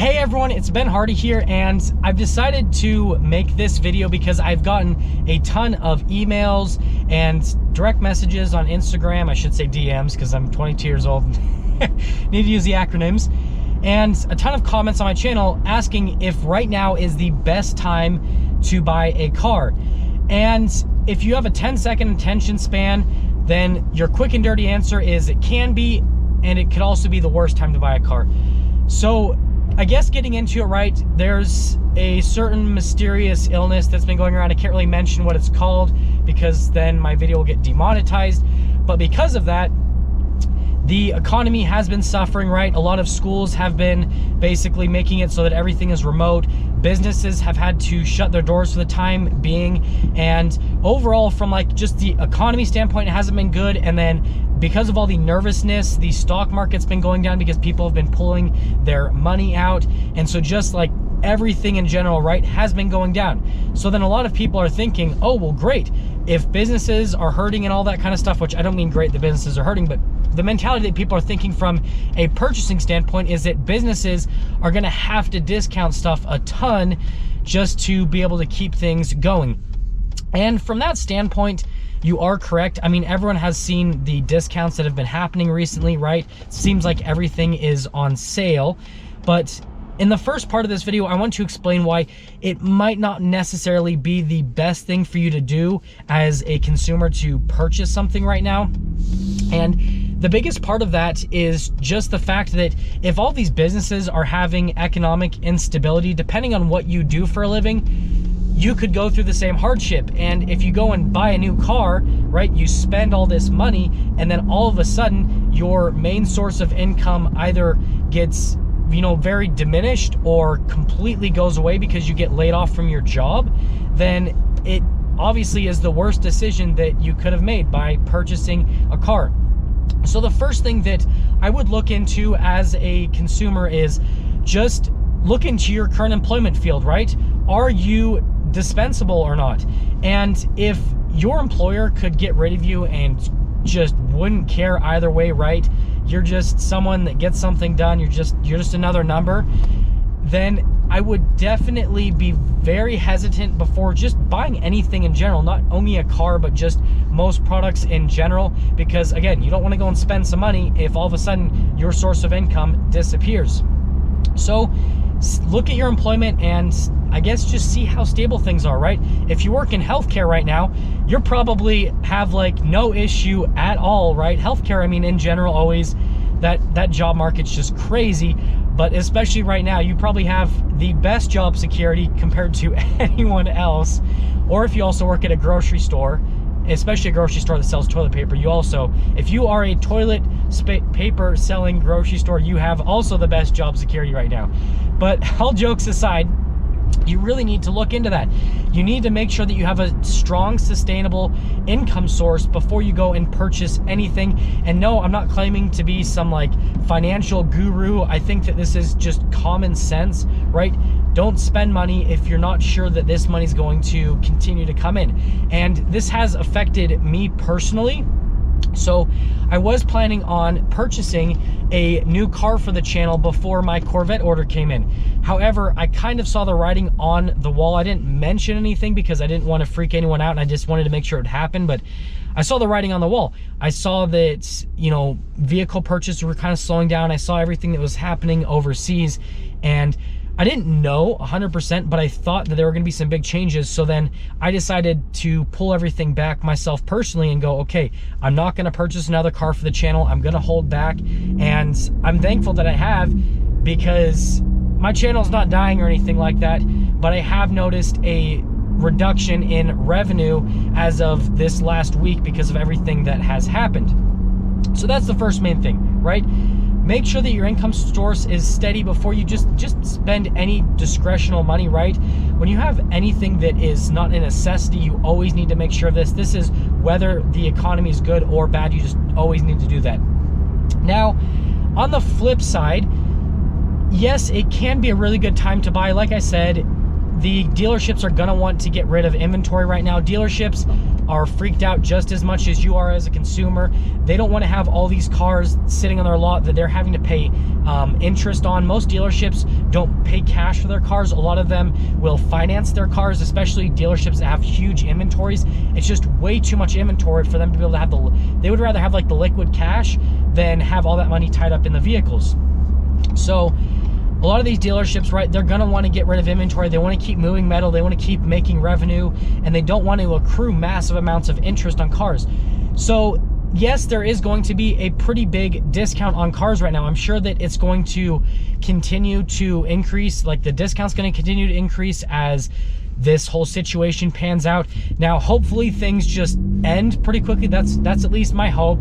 Hey everyone, it's Ben Hardy here, and I've decided to make this video because I've gotten a ton of emails and direct messages on Instagram. I should say DMs because I'm 22 years old and need to use the acronyms. And a ton of comments on my channel asking if right now is the best time to buy a car. And if you have a 10-second attention span, then your quick and dirty answer is it can be, and it could also be the worst time to buy a car. So I guess getting into it right, there's a certain mysterious illness that's been going around. I can't really mention what it's called because then my video will get demonetized. But because of that, the economy has been suffering, right? A lot of schools have been basically making it so that everything is remote. Businesses have had to shut their doors for the time being. And overall, from like just the economy standpoint, it hasn't been good. And then because of all the nervousness, the stock market's been going down because people have been pulling their money out. And so just like everything in general, right, has been going down. So then a lot of people are thinking, oh, well, great. If businesses are hurting and all that kind of stuff, which I don't mean great that businesses are hurting, but the mentality that people are thinking from a purchasing standpoint is that businesses are gonna have to discount stuff a ton just to be able to keep things going. And from that standpoint, you are correct. I mean, everyone has seen the discounts that have been happening recently, right? It seems like everything is on sale. But in the first part of this video, I want to explain why it might not necessarily be the best thing for you to do as a consumer to purchase something right now. And the biggest part of that is just the fact that if all these businesses are having economic instability, depending on what you do for a living, you could go through the same hardship. And if you go and buy a new car, right, you spend all this money, and then all of a sudden your main source of income either gets, you know, very diminished or completely goes away because you get laid off from your job, then it obviously is the worst decision that you could have made by purchasing a car. So the first thing that I would look into as a consumer is just look into your current employment field, right? Are you dispensable or not? And if your employer could get rid of you and just wouldn't care either way, right? You're just someone that gets something done, you're just another number, then I would definitely be very hesitant before just buying anything in general, not only a car, but just most products in general, because again, you don't want to go and spend some money if all of a sudden your source of income disappears. So look at your employment and I guess just see how stable things are, right? If you work in healthcare right now, you're probably have like no issue at all, right? Healthcare, I mean, in general, always that job market's just crazy, but especially right now, you probably have the best job security compared to anyone else. Or if you also work at a grocery store, especially a grocery store that sells toilet paper, you also, if you are a toilet paper selling grocery store, you have also the best job security right now. But all jokes aside, you really need to look into that. You need to make sure that you have a strong, sustainable income source before you go and purchase anything. And no, I'm not claiming to be some like financial guru. I think that this is just common sense, right? Don't spend money if you're not sure that this money's going to continue to come in. And this has affected me personally. So I was planning on purchasing a new car for the channel before my Corvette order came in. However, I kind of saw the writing on the wall. I didn't mention anything because I didn't want to freak anyone out and I just wanted to make sure it happened, but I saw the writing on the wall. I saw that, you know, vehicle purchases were kind of slowing down. I saw everything that was happening overseas, and I didn't know 100%, but I thought that there were gonna be some big changes. So then I decided to pull everything back myself personally and go, okay, I'm not gonna purchase another car for the channel. I'm gonna hold back. And I'm thankful that I have, because my channel's not dying or anything like that, but I have noticed a reduction in revenue as of this last week because of everything that has happened. So that's the first main thing, right? Make sure that your income source is steady before you just spend any discretional money, right? When you have anything that is not a necessity, you always need to make sure of this. This is whether the economy is good or bad, you just always need to do that. Now, on the flip side, yes, it can be a really good time to buy. Like I said, the dealerships are gonna want to get rid of inventory right now. Dealerships are freaked out just as much as you are as a consumer. They don't want to have all these cars sitting on their lot that they're having to pay interest on. Most dealerships don't pay cash for their cars. A lot of them will finance their cars, especially dealerships that have huge inventories. It's just way too much inventory for them to be able to have they would rather have like the liquid cash than have all that money tied up in the vehicles. So a lot of these dealerships, right, they're gonna want to get rid of inventory. They want to keep moving metal. They want to keep making revenue, and they don't want to accrue massive amounts of interest on cars. So yes, there is going to be a pretty big discount on cars right now. I'm sure that it's going to continue to increase. Like, the discount's going to continue to increase as this whole situation pans out. Now, hopefully things just end pretty quickly. That's at least my hope.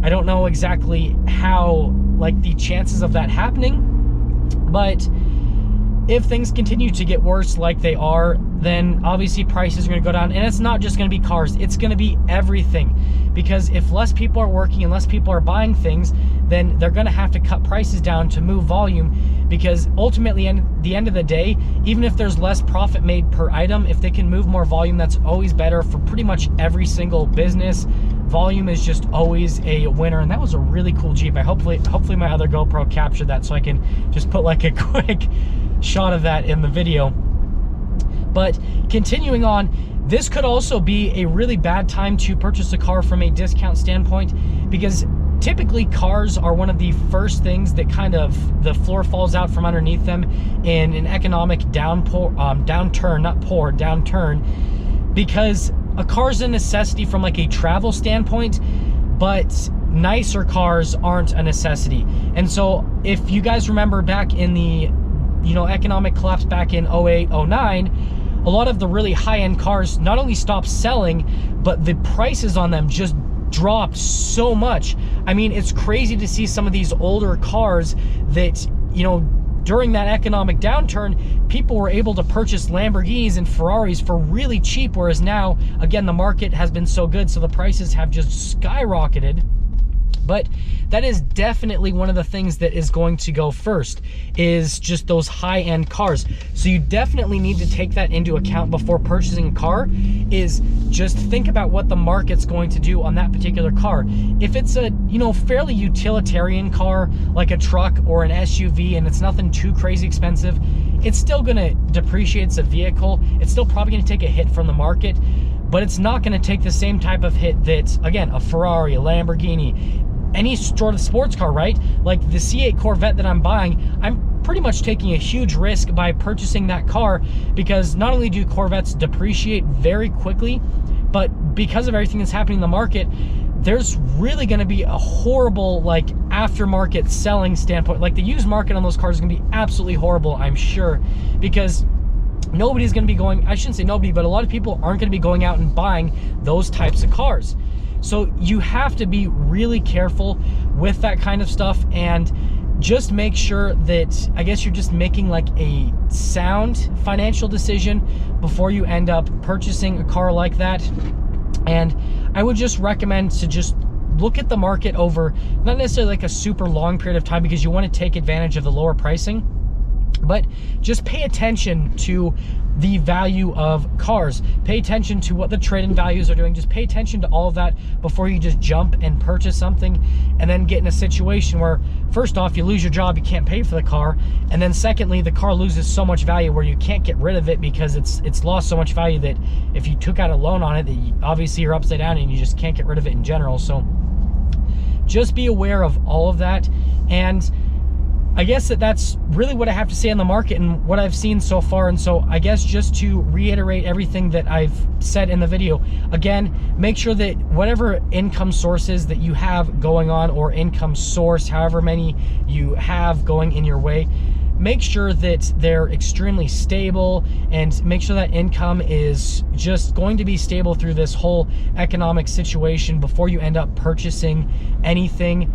I don't know exactly how, like, the chances of that happening, but if things continue to get worse like they are, then obviously prices are going to go down. And it's not just going to be cars, it's going to be everything. Because if less people are working and less people are buying things, then they're going to have to cut prices down to move volume. Because ultimately, at the end of the day, even if there's less profit made per item, if they can move more volume, that's always better for pretty much every single business. Volume is just always a winner. And that was a really cool Jeep. Hopefully my other GoPro captured that, so I can just put like a quick shot of that in the video. But continuing on, this could also be a really bad time to purchase a car from a discount standpoint, because typically cars are one of the first things that kind of the floor falls out from underneath them in an economic downturn, because a car's a necessity from like a travel standpoint, but nicer cars aren't a necessity. And so if you guys remember back in the economic collapse back in 08, 09, a lot of the really high-end cars not only stopped selling, but the prices on them just dropped so much. I mean, it's crazy to see some of these older cars that, during that economic downturn, people were able to purchase Lamborghinis and Ferraris for really cheap, whereas now, again, the market has been so good, so the prices have just skyrocketed. But that is definitely one of the things that is going to go first, is just those high-end cars. So you definitely need to take that into account before purchasing a car, is just think about what the market's going to do on that particular car. If it's a, fairly utilitarian car, like a truck or an SUV, and it's nothing too crazy expensive, it's still gonna depreciate as a vehicle. It's still probably gonna take a hit from the market, but it's not gonna take the same type of hit that, again, a Ferrari, a Lamborghini, any sort of sports car, right? Like the C8 Corvette that I'm buying, I'm pretty much taking a huge risk by purchasing that car, because not only do Corvettes depreciate very quickly, but because of everything that's happening in the market, there's really going to be a horrible like aftermarket selling standpoint. Like the used market on those cars is going to be absolutely horrible, I'm sure, because nobody's going to be going, I shouldn't say nobody, but a lot of people aren't going to be going out and buying those types of cars. So you have to be really careful with that kind of stuff, and just make sure that, I guess, you're just making like a sound financial decision before you end up purchasing a car like that. And I would just recommend to just look at the market over, not necessarily like a super long period of time, because you want to take advantage of the lower pricing, but just pay attention to the value of cars. Pay attention to what the trade-in values are doing. Just pay attention to all of that before you just jump and purchase something, and then get in a situation where, first off, you lose your job, you can't pay for the car, and then secondly, the car loses so much value where you can't get rid of it because it's lost so much value that if you took out a loan on it, that obviously you're upside down and you just can't get rid of it in general. So just be aware of all of that. And I guess that's really what I have to say on the market and what I've seen so far. And so I guess just to reiterate everything that I've said in the video, again, make sure that whatever income sources that you have going on, or income source, however many you have going in your way, make sure that they're extremely stable, and make sure that income is just going to be stable through this whole economic situation before you end up purchasing anything.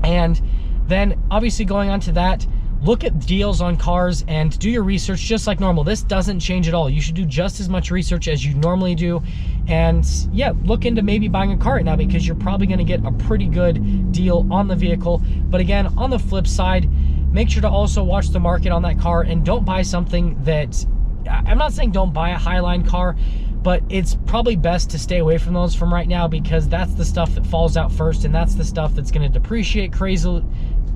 And then obviously going on to that, look at deals on cars and do your research just like normal. This doesn't change at all. You should do just as much research as you normally do. And yeah, look into maybe buying a car right now, because you're probably going to get a pretty good deal on the vehicle. But again, on the flip side, make sure to also watch the market on that car, and don't buy something that I'm not saying don't buy a Highline car, but it's probably best to stay away from those from right now, because that's the stuff that falls out first, and that's the stuff that's going to depreciate crazily.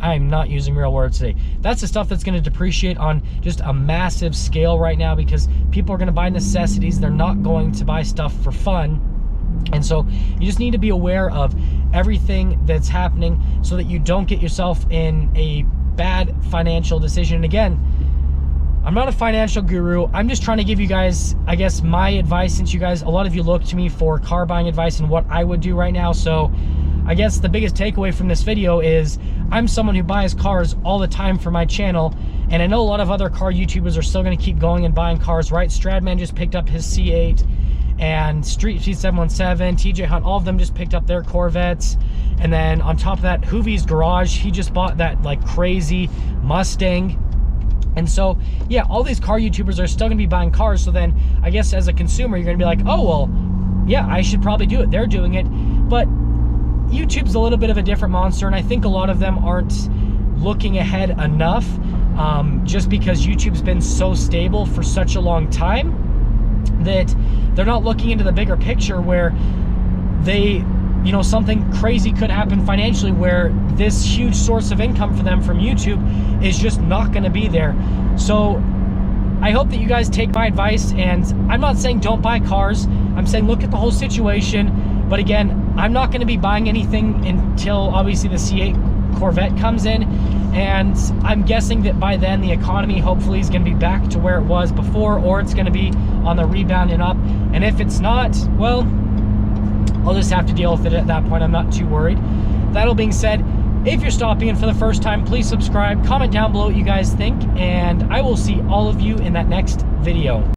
I'm not using real words today. That's the stuff that's going to depreciate on just a massive scale right now, because people are going to buy necessities. They're not going to buy stuff for fun. And so you just need to be aware of everything that's happening so that you don't get yourself in a bad financial decision. And again, I'm not a financial guru. I'm just trying to give you guys, I guess, my advice, since you guys, a lot of you look to me for car buying advice and what I would do right now. So I guess the biggest takeaway from this video is I'm someone who buys cars all the time for my channel, and I know a lot of other car YouTubers are still going to keep going and buying cars, right? Stradman just picked up his C8, and Street 717, TJ Hunt, all of them just picked up their Corvettes. And then on top of that, Hoovie's Garage, he just bought that like crazy Mustang. And so, yeah, all these car YouTubers are still gonna be buying cars. So then I guess as a consumer, you're gonna be like, oh, well, yeah, I should probably do it. They're doing it. But YouTube's a little bit of a different monster, and I think a lot of them aren't looking ahead enough, just because YouTube's been so stable for such a long time that they're not looking into the bigger picture, where they, you know, something crazy could happen financially, where this huge source of income for them from YouTube is just not going to be there. So I hope that you guys take my advice, and I'm not saying don't buy cars. I'm saying look at the whole situation. But again, I'm not going to be buying anything until obviously the C8 Corvette comes in, and I'm guessing that by then the economy hopefully is going to be back to where it was before, or it's going to be on the rebound and up. And if it's not, well, I'll just have to deal with it at that point. I'm not too worried. That all being said, if you're stopping in for the first time, please subscribe, comment down below what you guys think, and I will see all of you in that next video.